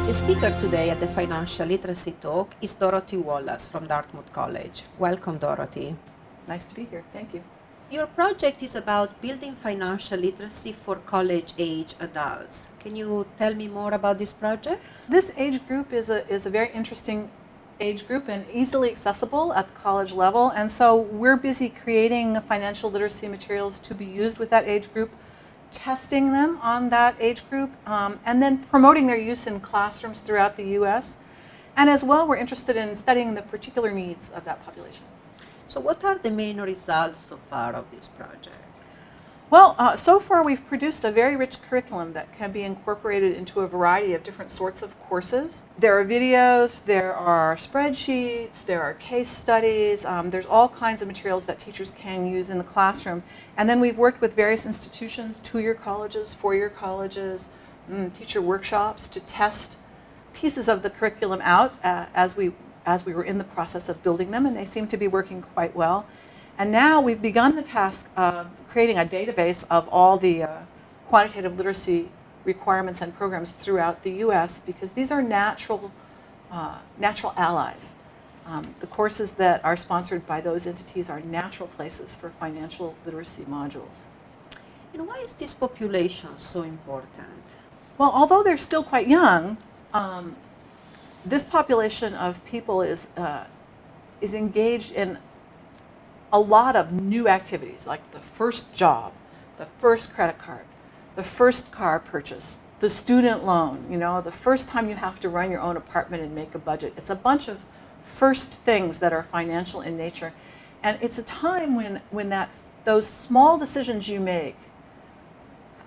The speaker today at the Financial Literacy Talk is Dorothy Wallace from Dartmouth College. Welcome, Dorothy. Nice to be here. Thank you. Your project is about building financial literacy for college-age adults. Can you tell me more about this project? This age group is a very interesting age group and easily accessible at the college level. And so we're busy creating financial literacy materials to be used with that age group, testing them on that age group, and then promoting their use in classrooms throughout the U.S. And as well, we're interested in studying the particular needs of that population. So what are the main results so far of this project? Well, so far we've produced a very rich curriculum that can be incorporated into a variety of different sorts of courses. There are videos, there are spreadsheets, there are case studies, there's all kinds of materials that teachers can use in the classroom. And then we've worked with various institutions, 2-year colleges, 4-year colleges, teacher workshops to test pieces of the curriculum out as we were in the process of building them, and they seem to be working quite well. And now we've begun the task of creating a database of all the quantitative literacy requirements and programs throughout the U.S. because these are natural allies. The courses that are sponsored by those entities are natural places for financial literacy modules. And why is this population so important? Well, although they're still quite young, this population of people is engaged in a lot of new activities, like the first job, the first credit card, the first car purchase, the student loan, the first time you have to run your own apartment and make a budget. It's a bunch of first things that are financial in nature. And it's a time when those small decisions you make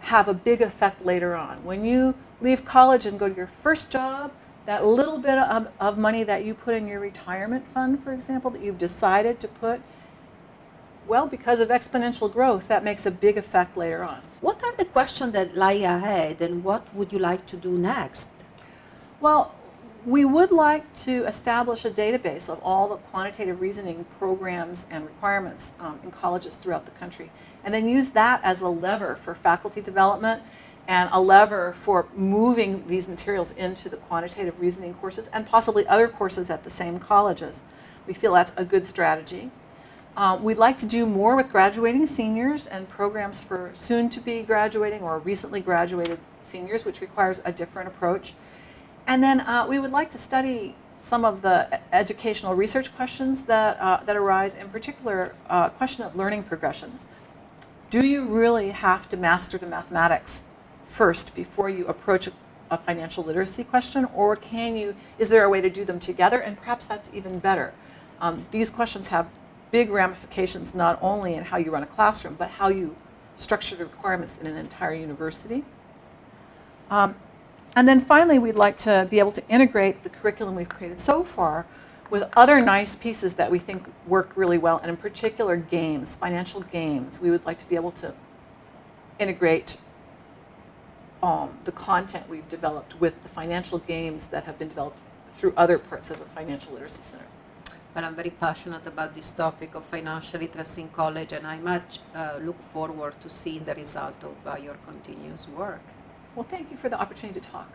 have a big effect later on. When you leave college and go to your first job, that little bit of money that you put in your retirement fund, for example, that you've decided to put, well, because of exponential growth, that makes a big effect later on. What are the questions that lie ahead, and what would you like to do next? Well, we would like to establish a database of all the quantitative reasoning programs and requirements in colleges throughout the country, and then use that as a lever for faculty development and a lever for moving these materials into the quantitative reasoning courses and possibly other courses at the same colleges. We feel that's a good strategy. We'd like to do more with graduating seniors and programs for soon-to-be graduating or recently graduated seniors, which requires a different approach. And then we would like to study some of the educational research questions that arise, in particular, question of learning progressions. Do you really have to master the mathematics first before you approach a financial literacy question, or is there a way to do them together? And perhaps that's even better. These questions have big ramifications not only in how you run a classroom, but how you structure the requirements in an entire university. And then finally, we'd like to be able to integrate the curriculum we've created so far with other nice pieces that we think work really well, and in particular games, financial games. We would like to be able to integrate the content we've developed with the financial games that have been developed through other parts of the Financial Literacy Center. Well, I'm very passionate about this topic of financial literacy in college, and I much look forward to seeing the result of your continuous work. Well, thank you for the opportunity to talk.